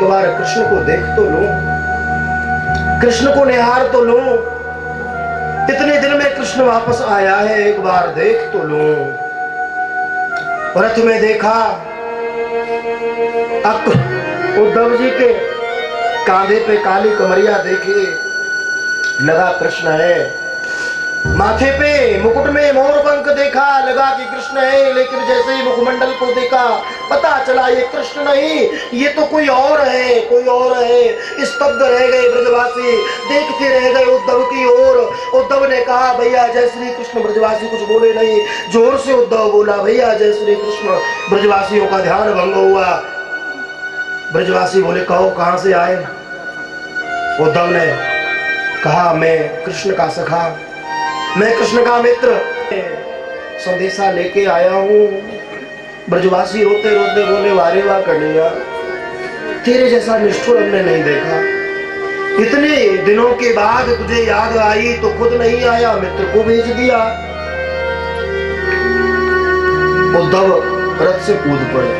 एक बार कृष्ण को देख तो लूं, कृष्ण को निहार तो लूं। इतने दिन में कृष्ण वापस आया है, एक बार देख तो लूं। रथ में देखा, अब उद्धव जी के कांधे पे काली कमरिया देखी, लगा कृष्ण है। माथे पे मुकुट में मोर पंख देखा, लगा कि कृष्ण है। लेकिन जैसे ही मुखमंडल को देखा, पता चला ये कृष्ण नहीं, ये तो कोई और है, कोई और है। स्तब्ध रह गए ब्रजवासी, देखते रह गए उद्धव की ओर। उद्धव ने कहा, भैया जय श्री कृष्ण। ब्रजवासी कुछ बोले नहीं। जोर से उद्धव बोला, भैया जय श्री कृष्ण। ब्रजवासियों का ध्यान भंग हुआ। ब्रजवासी बोले, कहो कहां से आए? उद्धव ने कहा, मैं कृष्ण का सखा, मैं कृष्ण का मित्र, संदेशा लेके आया हूं। ब्रजवासी रोते रोते बोले, वारे वाह कन्हैया, तेरे जैसा निष्ठुर हमने नहीं देखा। इतने दिनों के बाद तुझे याद आई तो खुद नहीं आया, मित्र को भेज दिया। उद्धव रथ से कूद पड़े,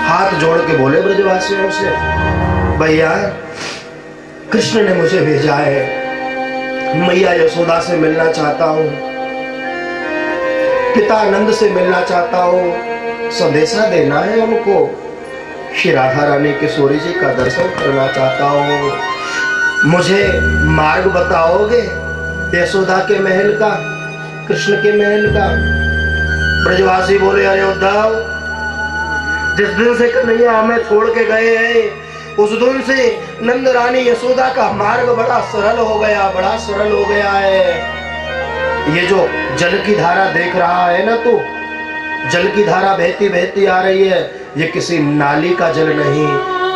हाथ जोड़ के बोले ब्रजवासियों से, भैया कृष्ण ने मुझे भेजा है, मैया यशोदा से मिलना चाहता हूँ, पिता नंद से मिलना चाहता हूँ, संदेशा देना है हमको। श्री राधा रानी किशोरी जी का दर्शन करना चाहता हूँ, मुझे मार्ग बताओगे यशोदा के महल का, कृष्ण के महल का? ब्रजवासी बोले, अरे उद्धव, जिस दिन से कन्हैया हमें छोड़ के गए हैं, उस दिन से नंद रानी यशोदा का मार्ग बड़ा सरल हो गया, बड़ा सरल हो गया है। ये जो जल की धारा देख रहा है ना, तो जल की धारा बहती बहती आ रही है, ये किसी नाली का जल नहीं,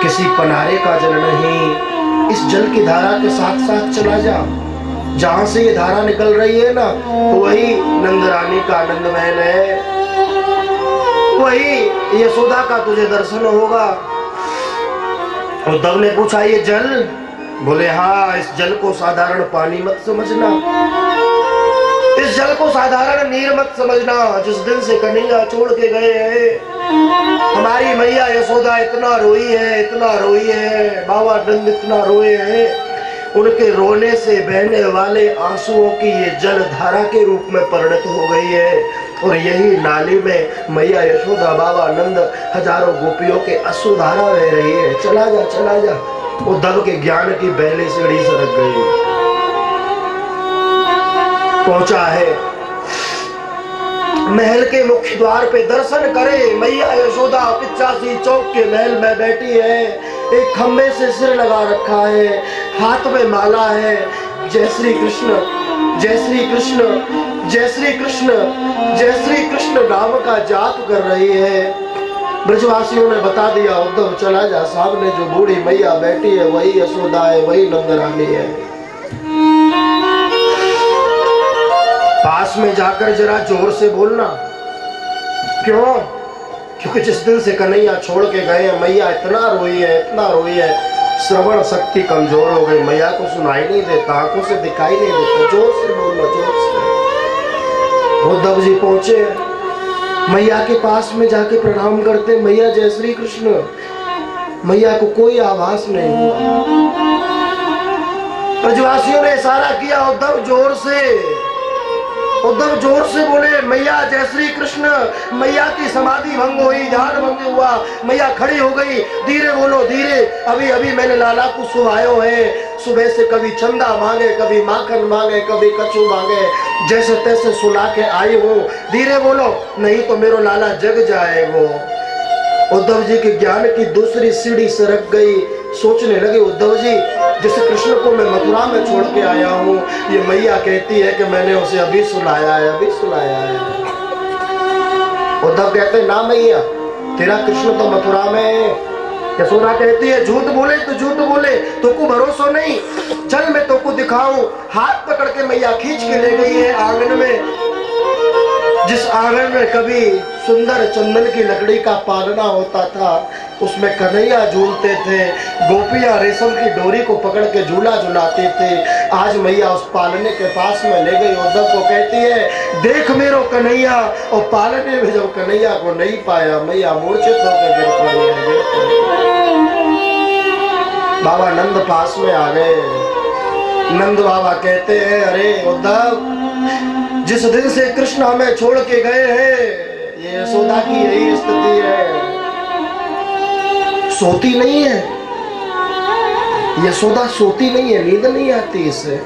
किसी पनारे का जल नहीं। इस जल की धारा के साथ साथ चला जा, जहां से ये धारा निकल रही है ना, तो वही नंद रानी का आनंद महल है, वही यशोदा का तुझे दर्शन होगा। उद्धव ने पूछा, ये जल? बोले, हाँ, इस जल को साधारण पानी मत समझना, इस जल को साधारण नीर मत समझना। जिस दिन से कन्हैया छोड़ के गए हैं, हमारी मैया यशोदा इतना रोई है, इतना रोई है, बाबा नंद इतना रोए हैं, उनके रोने से बहने वाले आंसुओं की ये जल धारा के रूप में परिणत हो गई है। और यही नाली में मैया यशोदा, बाबा नंद, हजारों गोपियों के अश्रु धारा बह रही है। चला जा, चला जा। उद्धव के ज्ञान की पहली सीढ़ी सरक गई। पहुंचा है महल के मुख्य द्वार पे, दर्शन करे। मैया यशोदा 85 चौक के महल में बैठी है, एक खंबे से सिर लगा रखा है, हाथ में माला है। जय श्री कृष्ण, जय श्री कृष्ण, जय श्री कृष्ण, जय श्री कृष्ण नाम का जाप कर रही है। ब्रजवासियों ने बता दिया, उद्धव चला जा, सामने जो बूढ़ी मैया बैठी है वही यशोदा है, वही नंद रानी है। पास में जाकर जरा जोर से बोलना। क्यों? क्योंकि जिस दिन से कन्हैया छोड़ के गए हैं, मैया इतना रोई है, इतना रोई है, श्रवण शक्ति कमजोर हो गई, मैया को सुनाई नहीं देता, आंखों से दिखाई नहीं देता। जोर से बोलो, जोर से। उद्धव जी पहुंचे, मैया के पास में जाके प्रणाम करते, मैया जय श्री कृष्ण। मैया को कोई आभास नहीं हुआ। ब्रजवासियों ने इशारा किया, उद्धव जोर से। उद्धव जोर से बोले, मैया जय श्री कृष्ण। मैया की समाधि भंग हुई, ध्यान भंग हुआ, मैया खड़ी हो गई। धीरे बोलो, धीरे। अभी अभी मैंने लाला को सुहायो है, सुबह से कभी चंदा मांगे, कभी माखन मांगे, कभी कछू मांगे, जैसे तैसे सुला के आई हूँ। धीरे बोलो, नहीं तो मेरो लाला जग जाए। वो उद्धव जी के ज्ञान की दूसरी सीढ़ी सरक गई। सोचने लगे उद्धव जी, जैसे कृष्ण को मैं मथुरा में छोड़ के आया हूँ, ये मैया कहती है कि मैंने उसे अभी सुलाया है, अभी सुलाया है। उद्धव कहते, ना मैया, तेरा कृष्ण तो मथुरा में है। यशोदा कहती है, झूठ बोले तो झूठ बोले, तो को भरोसा नहीं, चल मैं तो को दिखाऊं। हाथ पकड़ के मैया खींच के ले गई है आंगन में, जिस आंगन में कभी सुंदर चंदन की लकड़ी का पालना होता था, उसमें कन्हैया झूलते थे, गोपियां रेशम की डोरी को पकड़ के झूला झुलाते थे। आज मैया उस पालने के पास में ले गई। उद्धव को कहती है, देख मेरो कन्हैया। और पालने में जब कन्हैया को नहीं पाया, मैया मूर्छित होकर गिर पड़ी है, गिर पड़ी। बाबा नंद पास में आ गए। नंद बाबा कहते हैं, अरे उद्धव, जिस दिन से कृष्ण हमें छोड़ के गए हैं, ये यशोदा की यही स्थिति है, सोती नहीं है। यशोदा सोती नहीं है, नींद नहीं आती इसे,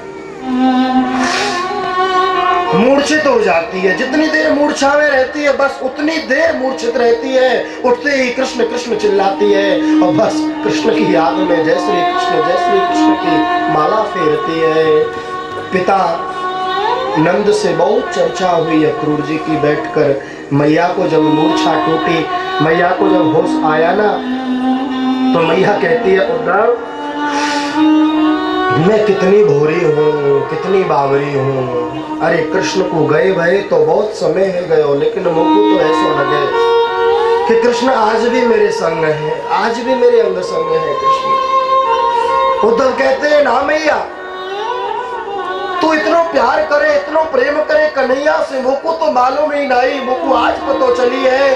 मूर्छित हो जाती है। जितनी देर मूर्छा में रहती है बस उतनी देर मूर्छित रहती है। उठते ही कृष्ण कृष्ण चिल्लाती है और बस कृष्ण की याद में जय श्री कृष्ण की माला फेरती है। पिता नंद से बहुत चर्चा हुई अक्रूर जी की बैठकर। मैया को जब मूर्छा टूटी, मैया को जब होश आया ना, तो मैया कहती है, उद्धव, मैं कितनी भोरी हूँ, कितनी बावरी हूँ। अरे कृष्ण को गए भय तो बहुत समय है गयो, लेकिन मुझको तो ऐसा लगे कि कृष्ण आज भी मेरे संग है, आज भी मेरे अंग संग है कृष्ण। उद्धव कहते हैं, ना मैया, तू इतना प्यार करे, इतना प्रेम करे कन्हैया से, मुझको तो मालूम ही नहीं, मुझको आज पता चली है।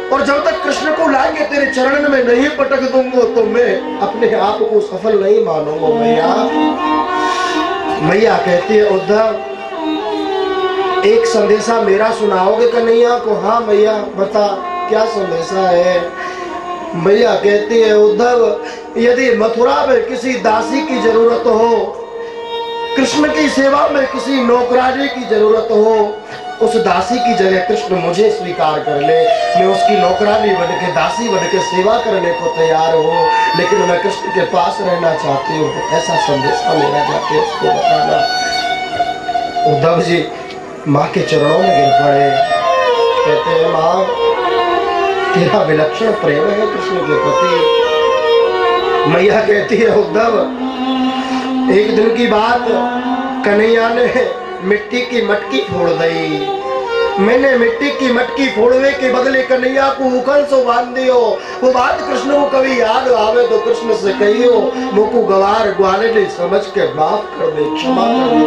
और जब तक कृष्ण को लाके तेरे चरण में नहीं पटक दूंगा तो मैं अपने आप को सफल नहीं मानूंगा मैया। मैया कहती है, उद्धव, एक संदेशा मेरा सुनाओगे कन्हैया को? हाँ मैया, बता क्या संदेशा है। मैया कहती है, उद्धव, यदि मथुरा में किसी दासी की जरूरत हो, कृष्ण की सेवा में किसी नौकरानी की जरूरत हो, उस दासी की जगह कृष्ण मुझे स्वीकार कर ले। मैं उसकी नौकरानी बन के, दासी बन के सेवा करने को तैयार हूँ, लेकिन मैं कृष्ण के पास रहना चाहती हूँ। ऐसा संदेशा मेरा जाके उसको बताना। उद्धव जी माँ के चरणों में गिर पड़े, कहते हैं, माँ, तेरा विलक्षण प्रेम है कृष्ण के प्रति। मैया कहती है, उद्धव, एक दिन की बात, कन्हैया ने मिट्टी की मटकी फोड़ दी। मैंने मिट्टी की मटकी फोड़ने के बदले कन्हैया को उखल से बांध दियो। वो बात कृष्ण को कभी याद आवे तो कृष्ण से कहियो, मुझको गवार ग्वाले ने समझ के माफ कर दे, क्षमा कर दे।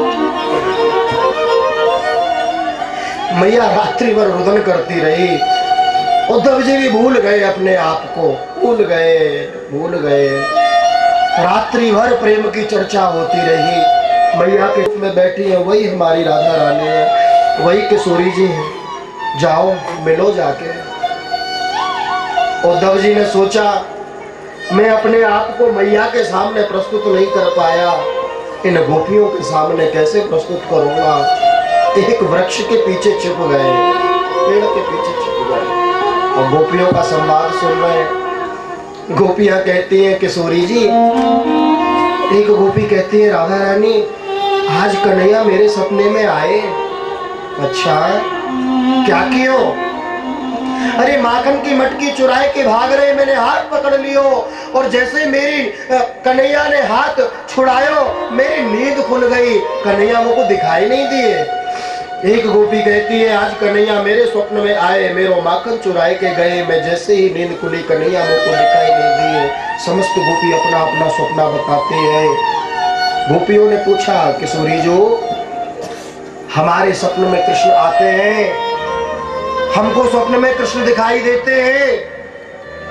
मैया रात्रि भर रुदन करती रही। उद्धव जी भी भूल गए अपने आप को, भूल गए। रात्रि भर प्रेम की चर्चा होती रही। मैया के में बैठी है, वही हमारी राधा रानी है, वही किशोरी जी है, जाओ मिलो जाके। उद्धव जी ने सोचा, मैं अपने आप को मैया के सामने प्रस्तुत नहीं कर पाया, इन गोपियों के सामने कैसे प्रस्तुत करूंगा। एक वृक्ष के पीछे छिप गए, पेड़ के पीछे छिप गए और गोपियों का संवाद सुन रहे। गोपियां कहती हैं, किशोरी जी, एक गोपी कहती है, राधा रानी, आज कन्हैया मेरे सपने में आए। अच्छा, क्या कियो? अरे माखन की मटकी चुराए के भाग रहे, मैंने हाथ पकड़ लियो और जैसे मेरी कन्हैया ने हाथ छुड़ायो, मेरी नींद खुल गई, कन्हैया मुझको दिखाई नहीं दिए। एक गोपी कहती है, आज कन्हैया मेरे स्वप्न में आए, मेरो माखन चुराए के गए, मैं जैसे ही नींद खुली कन्हैया मुझको दिखाई नहीं दिए। समस्त गोपी अपना अपना सपना बताते हैं। गोपियों ने पूछा, किशोरी जो, हमारे स्वप्न में कृष्ण आते हैं, हमको स्वप्न में कृष्ण दिखाई देते हैं,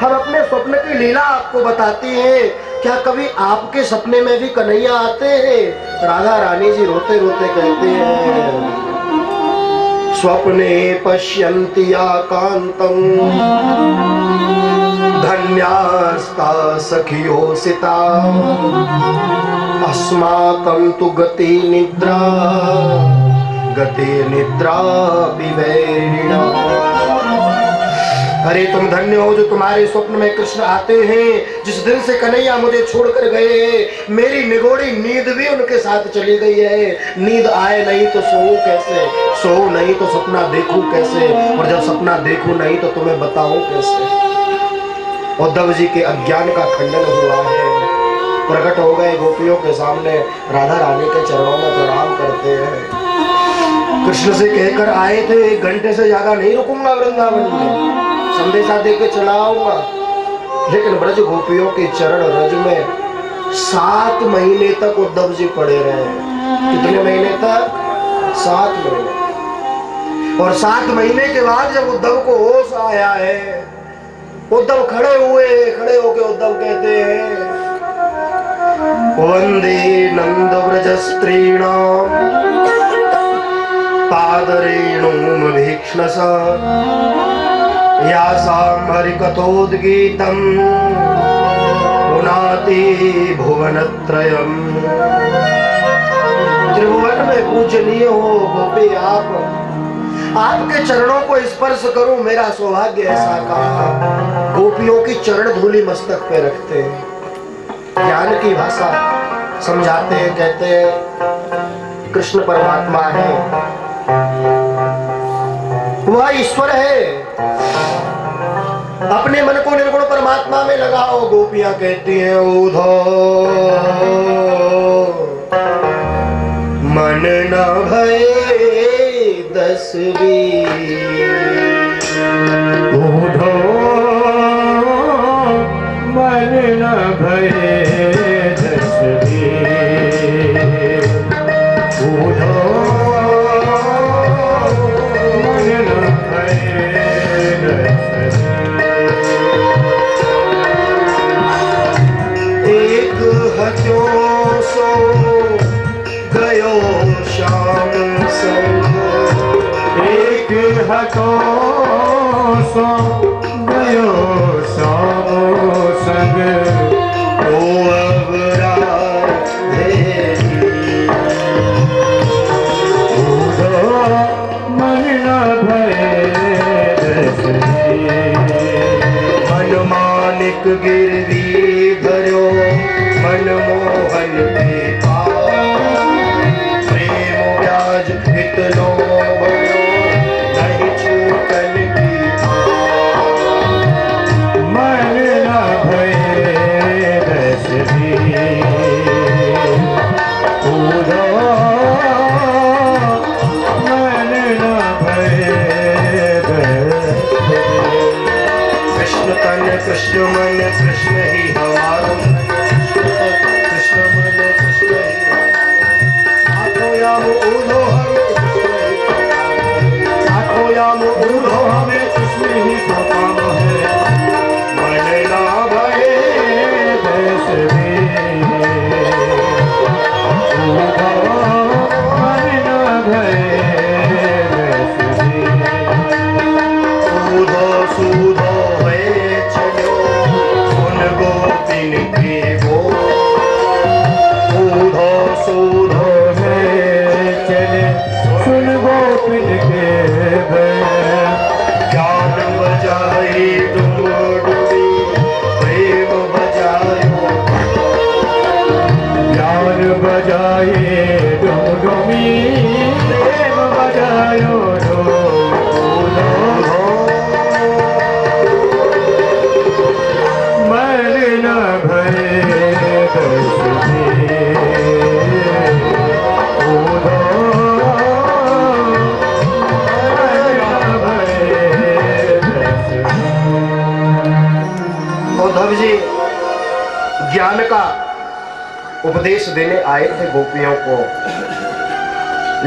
हम अपने स्वप्न की लीला आपको बताते हैं, क्या कभी आपके सपने में भी कन्हैया आते हैं? राधा रानी जी रोते रोते कहते हैं, स्वप्ने पश्यन्ति या कांतं धन्यास्ता सखियोसिता, अस्माकं तु गति निद्रा विवैरिणा। अरे तुम धन्य हो जो तुम्हारे स्वप्न में कृष्ण आते हैं। जिस दिन से कन्हैया मुझे छोड़कर गए, मेरी निगोड़ी नींद भी उनके साथ चली गई है। नींद आए नहीं तो सोऊं कैसे, सोऊं नहीं तो सपना देखूं कैसे, और जब सपना देखूं नहीं तो तुम्हें बताऊं कैसे। उद्धव जी के अज्ञान का खंडन हुआ है, प्रकट हो गए गोपियों के सामने, राधा रानी के चरणों में प्रणाम करते हैं। कृष्ण से कहकर आए थे, 1 घंटे से ज्यादा नहीं रुकूंगा वृंदावन में, संदेशा देके चला आऊंगा। लेकिन ब्रज गोपियों के चरण रज में 7 महीने तक उद्धव जी पड़े रहे। कितने महीने तक? 7 महीने। और 7 महीने के बाद जब उद्धव को होश आया है, उद्धव खड़े होके उद्धव कहते हैं, वंदे नंदव्रजस्त्रीणां पादरेणुमभीक्ष्णसा यासां हरिकथोद्गीतं पुनाति भुवनत्रयम्। त्रिभुवन में पूजनीय हो गोपी आप, आपके चरणों को स्पर्श करूं मेरा सौभाग्य ऐसा कहा। गोपियों की चरण धूलि मस्तक पे रखते हैं, ज्ञान की भाषा समझाते हैं, कहते हैं कृष्ण परमात्मा है, वह ईश्वर है। अपने मन को निर्गुण परमात्मा में लगाओ। गोपियां कहती हैं उधो मन न भये 10 बीस, उधो मन न भये 10 बीस, उधो मन न भये 10 बीस। एक हत्यो सो गयो श्याम संग, एक हतो सो गयो श्याम संग, ओ अवराधे उधो मन न भये 10 बीस। मनमानिक गिरवी धर्यो मनमोहन पे प्रेम व्याज इतनो बड़ो नहीं छूटन की। मन न भये 10 बीस, उधो मन न भये 10 बीस। कृष्ण तन कृष्ण मन कृष्ण ही हमारो, कृष्ण मन कृष्ण ही आठो याम ऊलो हमें कृष्ण ही आठो याम ऊलो हमें कृष्ण ही तो काम है। मन ना भये 10 बीस, उधो मन न भये 10 बीस। सूधो सूधो है चलो सुन गोपिन की वो, सूधो सूधो है चले सुन गोपिन के बैर। ज्ञान बजाई डुमडुमी प्रेम बजायो, ज्ञान बजाए डुमडुमी प्रेम बजायो ढोलो। मन न भये 10 बीस, उधो मन न भये 10 बीस। उद्धव जी ज्ञान का उपदेश देने आए थे गोपियों को,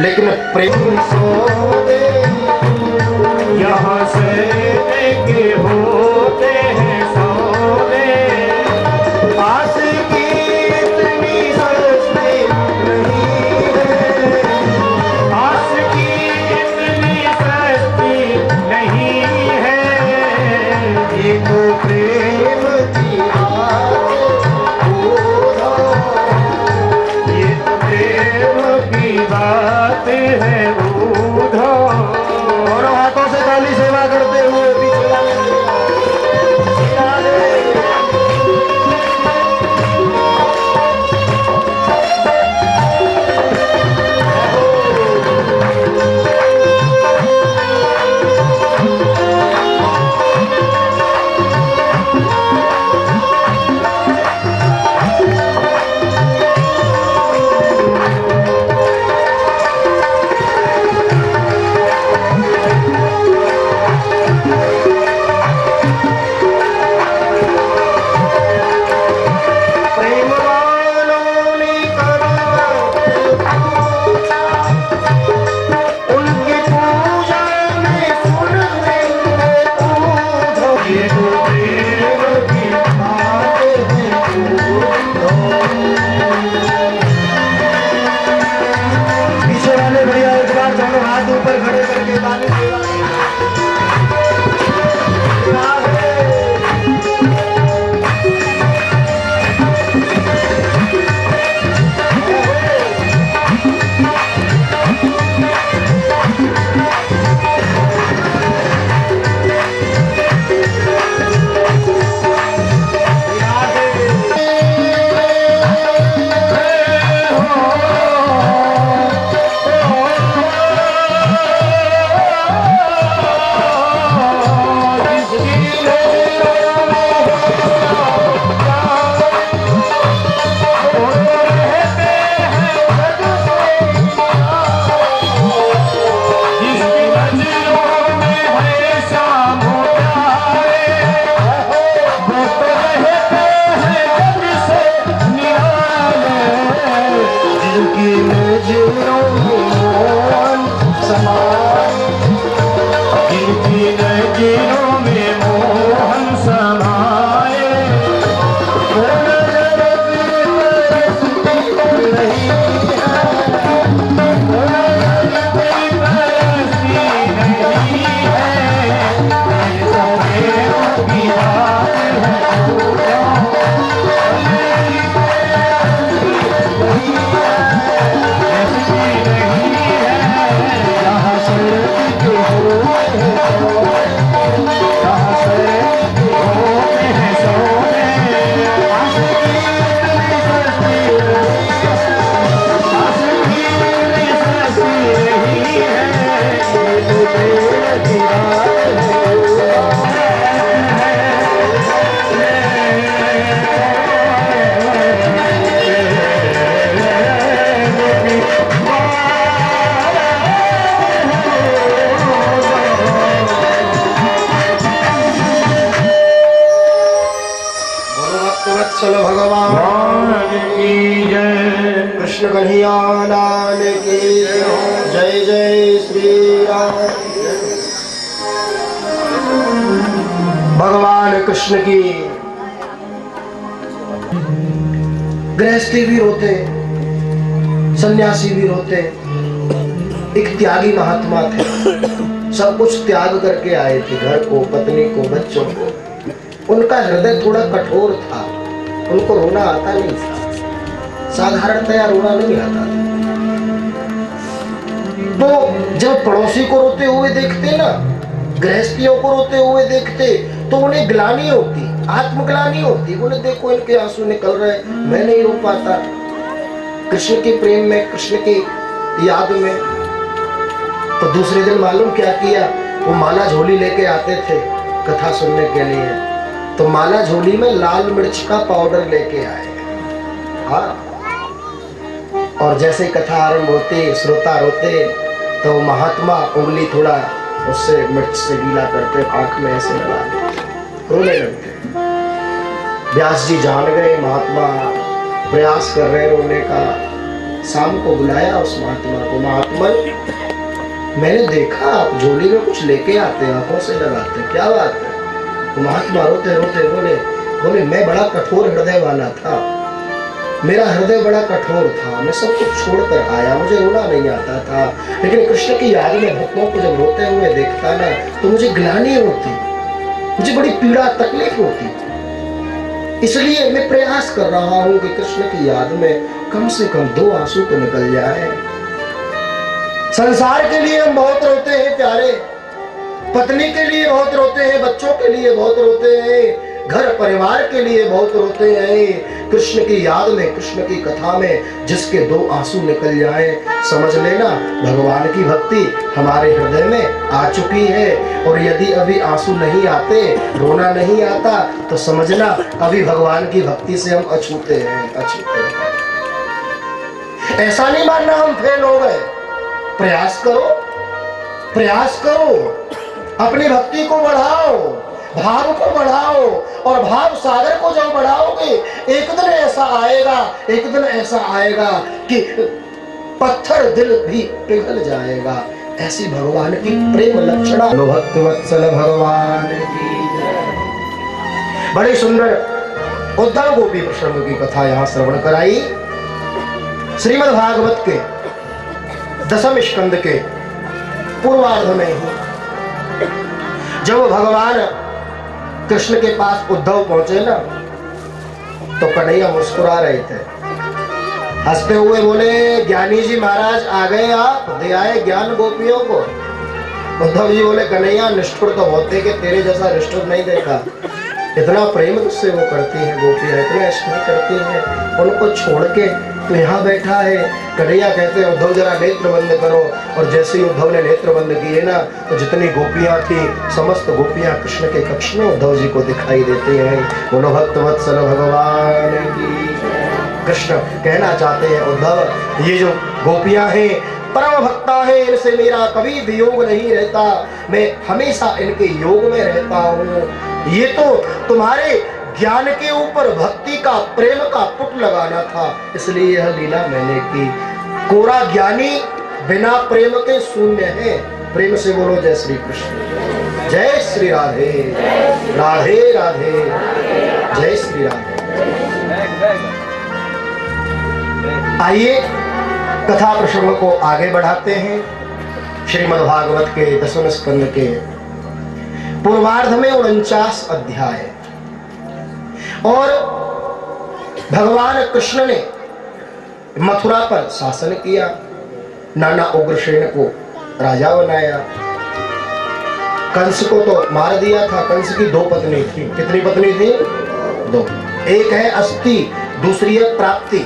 लेकिन प्रेम सोते यहाँ से के होते हैं सोने, पास की इतनी सस्ती नहीं है, आस की इतनी सस्ती नहीं है। ये तो प्रेम की बात होगा, ये तो प्रेम की बात है उधो। और हाथों से ताली सेवा करते हुए पीछे वाले चलो भगवान की जय, कृष्ण कन्हैया लाल की जय, जय श्री राम। भगवान कृष्ण की गृहस्थी भी रोते, सन्यासी भी रोते। एक त्यागी महात्मा थे, सब कुछ त्याग करके आए थे, घर को, पत्नी को, बच्चों को। उनका हृदय थोड़ा कठोर था, उनको रोना आता नहीं था, साधारणतया रोना नहीं आता था। तो जब पड़ोसी को रोते हुए देखते ना, गृहस्थियों को रोते हुए देखते, तो उन्हें ग्लानि होती, आत्मग्लानि होती। बोले देखो इनके आंसू निकल रहे, मैं नहीं रो पाता। कृष्ण के प्रेम में, कृष्ण की याद में। तो दूसरे दिन मालूम क्या किया, वो माला झोली लेके आते थे कथा सुनने के लिए। तो माला झोली में लाल मिर्च का पाउडर लेके आए। हाँ, और जैसे कथा आरंभ होती, श्रोता रोते, तो वो महात्मा उंगली थोड़ा उससे मिर्च से गीला करते, आंख में ऐसे लगा रोने लगते। व्यास जी जान गए महात्मा प्रयास कर रहे रोने का। शाम को बुलाया उस महात्मा को, महात्मा मैंने देखा आप झोली में कुछ लेके आते, आंखों से लगाते, क्या बात है? तो महात्मा रोते रोते बोले मैं बड़ा कठोर हृदय वाला था, मेरा हृदय बड़ा कठोर था, मैं सब कुछ छोड़कर आया, मुझे रोना नहीं आता था। लेकिन कृष्ण की याद में भक्तों को जब रोते हुए देखता ना, तो मुझे ग्लानि होती, मुझे बड़ी पीड़ा तकलीफ होती। इसलिए मैं प्रयास कर रहा हूं कि कृष्ण की याद में कम से कम 2 आंसू तो निकल जाए। संसार के लिए हम बहुत रोते हैं प्यारे, पत्नी के लिए बहुत रोते हैं, बच्चों के लिए बहुत रोते हैं, घर परिवार के लिए बहुत रोते हैं। कृष्ण की याद में, कृष्ण की कथा में जिसके 2 आंसू निकल जाए, समझ लेना भगवान की भक्ति हमारे हृदय में आ चुकी है। और यदि अभी आंसू नहीं आते, रोना नहीं आता, तो समझना अभी भगवान की भक्ति से हम अछूते हैं, अछूते हैं। ऐसा नहीं मानना हम फेल हो गए। प्रयास करो, प्रयास करो, अपनी भक्ति को बढ़ाओ, भाव को बढ़ाओ, और भाव सागर को जब बढ़ाओगे, एक दिन ऐसा आएगा, एक दिन ऐसा आएगा कि पत्थर दिल भी पिघल जाएगा। ऐसी भगवान की प्रेम लक्षणा। भक्त वत्सल भगवान की जय। बड़ी सुंदर उद्धव गोपी प्रसंग की कथा यहाँ श्रवण कराई। श्रीमद् भागवत के 10वें स्कंद के पूर्वार्ध में ही जब भगवान कृष्ण के पास उद्धव पहुंचे ना, तो कन्हैया मुस्कुरा रहे थे, हंसते हुए बोले ज्ञानी जी महाराज आ गए, आप दे आए ज्ञान गोपियों को। उद्धव जी बोले कन्हैया निष्ठुर तो होते कि तेरे जैसा निष्ठुर नहीं देखा। इतना प्रेम तुझसे वो करती है गोपियां, इतना स्नेह करती है, उनको छोड़ के तू यहाँ बैठा है। कन्हैया कहते हैं उद्धव जरा नेत्र बंद करो। और जैसे ही उद्धव ने नेत्र बंद किए ना, तो जितनी गोपियां थी समस्त गोपियां कृष्ण के कक्ष में उद्धव जी को दिखाई देती हैं। बोलो भक्त वत्सल भगवान की। कृष्ण कहना चाहते हैं उद्धव, ये जो गोपियां हैं परम भक्ता है, इनसे मेरा कभी वियोग नहीं रहता, मैं हमेशा इनके योग में रहता हूँ। ये तो तुम्हारे ज्ञान के ऊपर भक्ति का, प्रेम का पुट लगाना था, इसलिए यह लीला मैंने की। कोरा ज्ञानी बिना प्रेम के शून्य है। प्रेम से बोलो जय श्री कृष्ण, जय श्री राधे, राधे राधे, जय श्री राधे। आइए कथा प्रसंग को आगे बढ़ाते हैं। श्रीमद् भागवत के 10वें स्कंद के पूर्वार्ध में 49 अध्याय। और भगवान कृष्ण ने मथुरा पर शासन किया, नाना उग्रसेन को राजा बनाया। कंस को तो मार दिया था। कंस की 2 पत्नी थी। कितनी पत्नी थी? 2। एक है अस्ति, दूसरी है प्राप्ति।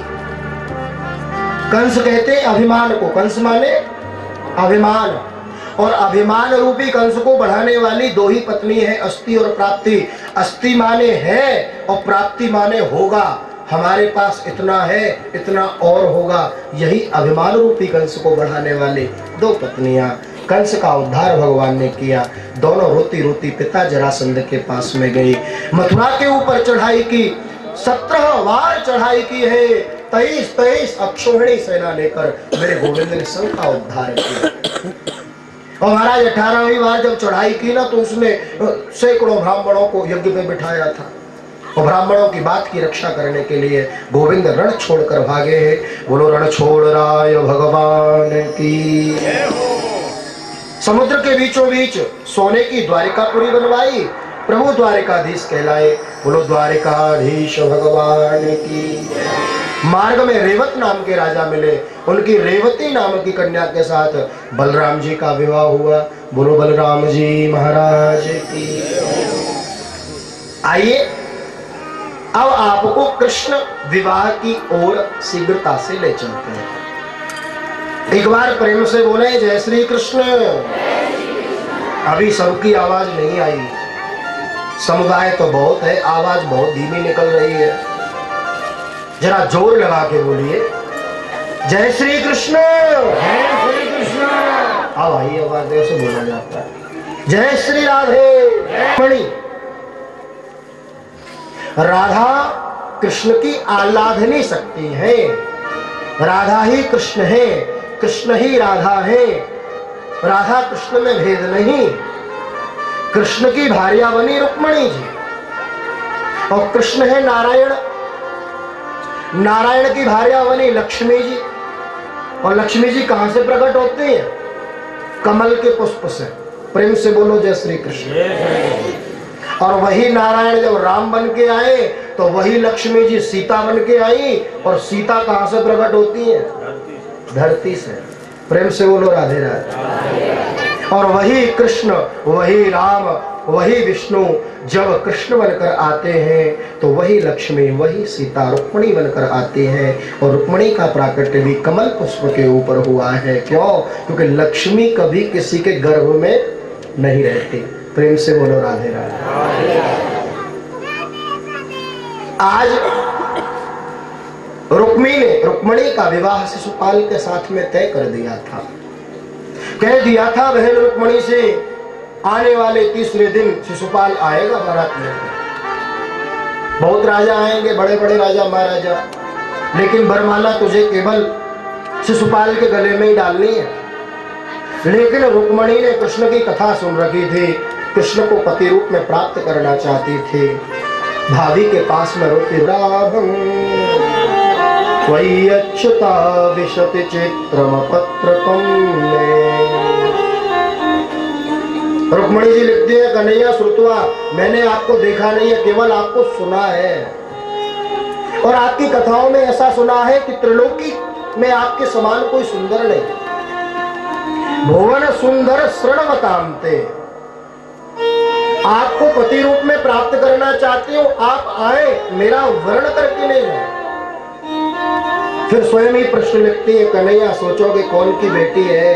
कंस कहते अभिमान को, कंस माने अभिमान, और अभिमान रूपी कंस को बढ़ाने वाली 2 ही पत्नी है, अस्ति और प्राप्ति। अस्ति माने है और प्राप्ति माने होगा। हमारे पास इतना है, इतना और होगा। यही अभिमान रूपी कंस को बढ़ाने वाली 2 पत्नियां। कंस का उद्धार भगवान ने किया। दोनों रोती रोती पिता जरासंध के पास में गई। मथुरा के ऊपर चढ़ाई की, 17 बार चढ़ाई की है। 23 अक्षोहिणी सेना लेकर मेरे गोविंद ने सब का उद्धार किया। और महाराज 18वीं बार जब चढ़ाई की ना, तो उसने सैकड़ों ब्राह्मणों को यज्ञ पे बिठाया था। और ब्राह्मणों की बात की रक्षा करने के लिए गोविंद रण छोड़कर भागे हैं। बोलो रण छोड़ राय भगवान की। समुद्र के बीचों बीच सोने की द्वारिकापुरी बनवाई, प्रभु द्वारिकाधीश कहलाए। बोलो द्वारिकाधीश भगवान की। मार्ग में रेवत नाम के राजा मिले। उनकी रेवती नाम की कन्या के साथ बलराम जी का विवाह हुआ। बोलो बलराम जी महाराज की। आइए अब आपको कृष्ण विवाह की ओर शीघ्रता से ले चलते हैं। एक बार प्रेम से बोले जय श्री कृष्ण। अभी सबकी आवाज नहीं आई। समुदाय तो बहुत है, आवाज बहुत धीमी निकल रही है। जरा जोर लगा के बोलिए जय श्री कृष्ण। जय श्री कृष्ण। अब आई आवाज देव से बोला जाता है। जय श्री राधे मणि। राधा कृष्ण की आह्लादनी शक्ति है। राधा ही कृष्ण है, कृष्ण ही राधा है। राधा कृष्ण में भेद नहीं। कृष्ण की भार्या बनी रुक्मणी जी, और कृष्ण है नारायण। नारायण की भार्या बनी लक्ष्मी जी, और लक्ष्मी जी कहां से प्रकट होती है? कमल के पुष्प से। प्रेम से बोलो जय श्री कृष्ण। और वही नारायण जब राम बन के आए, तो वही लक्ष्मी जी सीता बन के आई। और सीता कहां से प्रकट होती है? धरती से। प्रेम से बोलो राधे राधे। और वही कृष्ण, वही राम, वही विष्णु जब कृष्ण बनकर आते हैं, तो वही लक्ष्मी, वही सीता रुक्मणी बनकर आती है। और रुक्मणी का प्राकट्य भी कमल पुष्प के ऊपर हुआ है। क्यों? क्योंकि लक्ष्मी कभी किसी के गर्भ में नहीं रहती। प्रेम से बोलो राधे राधे। आज रुक्मणी का विवाह शिशुपाल के साथ में तय कर दिया था। कह दिया था बहन रुक्मणी से आने वाले 3रे दिन शिशुपाल आएगा बारात लेकर। बहुत राजा आएंगे, बड़े बड़े राजा महाराजा, लेकिन वरमाला तुझे केवल शिशुपाल के गले में ही डालनी है। लेकिन रुक्मणी ने कृष्ण की कथा सुन रखी थी, कृष्ण को पति रूप में प्राप्त करना चाहती थी। भाभी के पास में रोती राभं त्वयि अच्युता विशति चित्रम पत्रकम में। रुक्मणी जी लिखती है कन्हैया श्रुतवा, मैंने आपको देखा नहीं है, केवल आपको सुना है। और आपकी कथाओं में ऐसा सुना है कि त्रिलोकी में आपके समान कोई सुंदर नहीं। भुवन सुंदर शरणवतामते। आपको पति रूप में प्राप्त करना चाहती हूँ, आप आए, मेरा वर्ण करके नहीं जाए। फिर स्वयं ही प्रश्न लिखती है कन्हैया सोचोगे कौन की बेटी है,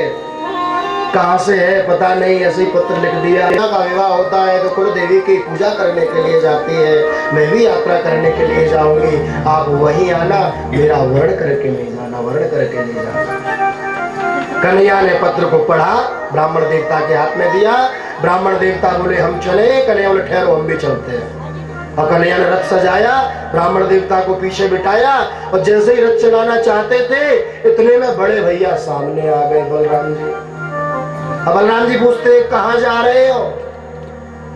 कहां से है पता नहीं, ऐसे ही पत्र लिख दिया। का विवाह होता है तो कुल देवी की पूजा करने के लिए जाती है, मैं भी यात्रा करने के लिए जाऊंगी, आप वहीं आना, मेरा वर्ण करके नहीं जाना, वर्ण करके नहीं जाना। कन्हैया ने पत्र को पढ़ा, ब्राह्मण देवता के हाथ में दिया। ब्राह्मण देवता बोले हम चले, कन्हैया बोले ठहरो हम भी चलते हैं। और कन्हैया ने रथ सजाया, ब्राह्मण देवता को पीछे बिठाया, और जैसे ही रथ चलाना चाहते थे, इतने में बड़े भैया सामने आ गए बलराम जी। अब बलराम जी पूछते कहाँ जा रहे हो?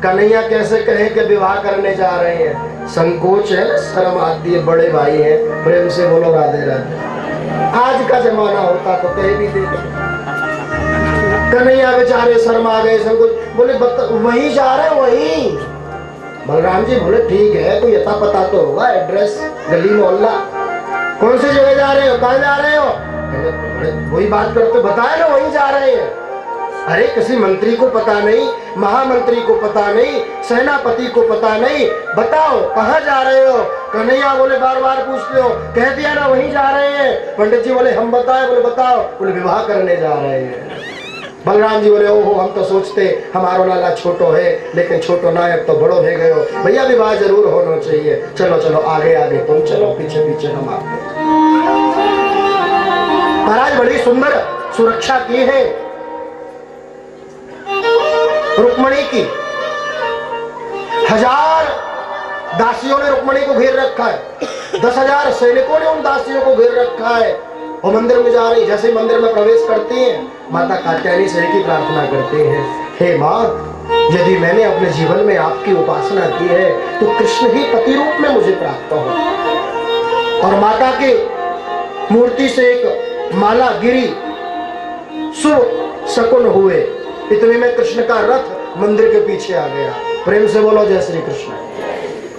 कन्हैया कैसे कहे कि विवाह करने जा रहे हैं, संकोच है, शर्म आती है, बड़े भाई हैं। प्रेम से बोलो राधे राधे। आज का जमाना होता तो कह भी देते। कन्हैया बेचारे शर्मा गए, सब कुछ बोले वहीं जा रहे हो वहीं। बलराम जी बोले ठीक है, कोई अता पता तो होगा, एड्रेस गली मोहल्ला, कौन सी जगह जा रहे हो, कहाँ जा रहे हो? वही बात करते, बताए ना वहीं जा रहे हैं। अरे किसी मंत्री को पता नहीं, महामंत्री को पता नहीं, सेनापति को पता नहीं, बताओ कहाँ जा रहे हो? कन्हैया बोले बार बार पूछते हो, कह दिया ना वहीं जा रहे हैं। पंडित जी बोले हम बताए, बोले बताओ, बोले विवाह करने जा रहे हैं। बलराम जी बोले ओहो हम तो सोचते हमारो लाला छोटो है, लेकिन छोटो ना अब तो बड़ो है गयो, भैया विवाह जरूर होना चाहिए, चलो चलो आगे आगे तुम चलो, पीछे पीछे हम आते। महाराज बड़ी सुंदर सुरक्षा की है रुक्मणी की। 1000 दासियों ने रुक्मणी को घेर रखा है, 10,000 सैनिकों ने उन दासियों को घेर रखा है। और मंदिर में जा रही, जैसे मंदिर में प्रवेश करती हैं, माता कात्यायनी से एक ही प्रार्थना करते हैं, हे माँ यदि मैंने अपने जीवन में आपकी उपासना की है तो कृष्ण ही पति रूप में मुझे प्राप्त हो। और माता के मूर्ति से एक माला गिरी, शुभ शकुन हुए, इतने में कृष्ण का रथ मंदिर के पीछे आ गया। प्रेम से बोलो जय श्री कृष्ण।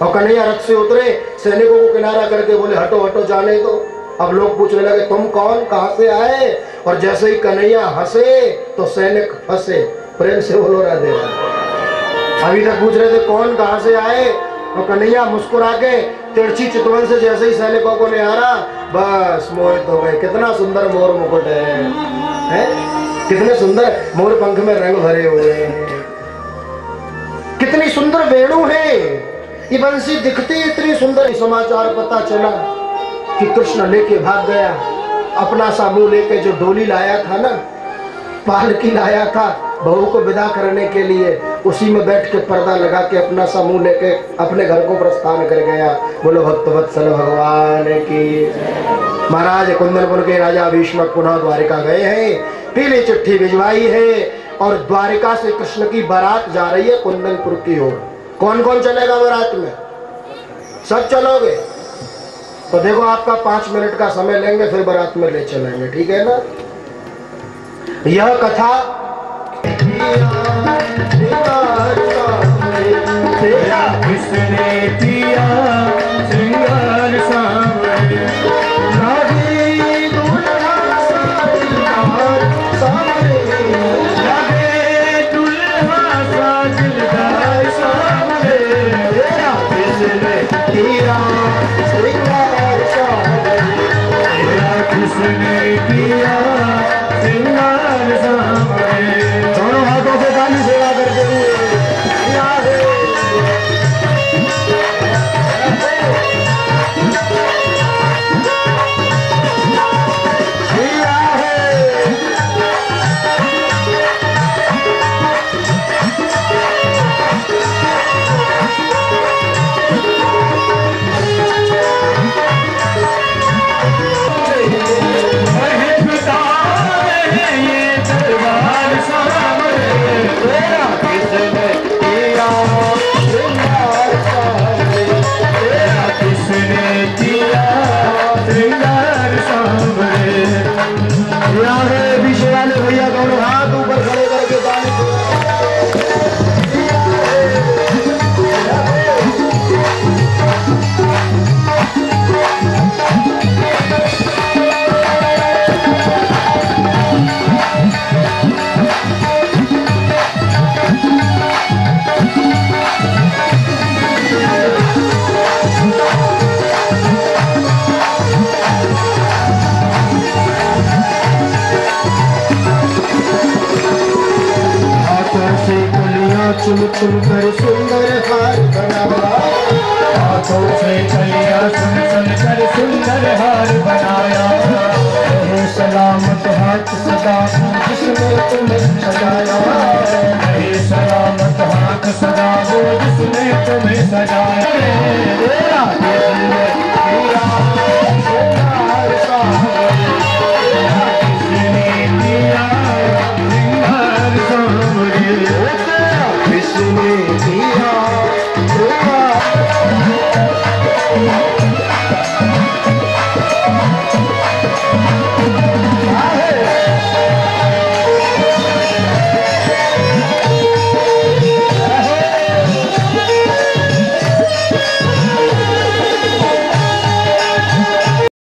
और कन्हैया रथ से उतरे, सैनिकों को किनारा करके बोले हटो हटो जाने दो। अब लोग पूछने लगे तुम कौन, कहां से आए? और जैसे ही कन्हैया हंसे तो सैनिक हंसे। प्रेम से बोलो राधे राधे। अभी तक पूछ रहे थे कौन कहां से आए, और कन्हैया मुस्कुरा के तिरछी चितवन से जैसे ही सैनिकों को निहारा, बस मोहित हो गए। कितना सुंदर मोर मुकुट है? कितने सुंदर मोर पंख में रंग भरे हुए हैं, कितनी सुंदर वेणु है। ये बंसी दिखती इतनी सुंदर। समाचार पता चला कि कृष्ण लेके भाग गया अपना सा मुंह लेके, जो डोली लाया था ना, पालकी लाया था बहू को विदा करने के लिए, उसी में बैठ के पर्दा लगा के अपना सा मुंह लेके अपने घर को प्रस्थान कर गया। बोलो भक्तवत्सल भगवान की। महाराज कुंदनपुर के राजा भीष्मक पुनः द्वारिका गए हैं, पीली चिट्ठी भिजवाई है और द्वारिका से कृष्ण की बारात जा रही है कुंदनपुर की ओर। कौन कौन चलेगा बारात में? सब चलोगे? तो देखो आपका 5 मिनट का समय लेंगे, फिर बारात में ले चलेंगे, ठीक है ना? यह कथा किसने किया श्रृंगार सांवरे, लगे दुल्हा सा दिलदार सांवरे, किसने किया श्रृंगार सांवरे, किसने किया श्रृंगार सांवरे। दोनों हाथों से ताली सेवा करते हुए भैया दोनों हाथ ऊपर खड़े करके ताली। चुन चुन कर सुंदर हार बनाया, हाथों से कलिया चुन चुन कर सुंदर हार बनाया। रहे सलामत हाथ सदा जिसने तुम्हें सजाया, रहे सलामत हाथ सदा वो जिसने तुम्हें सजाया।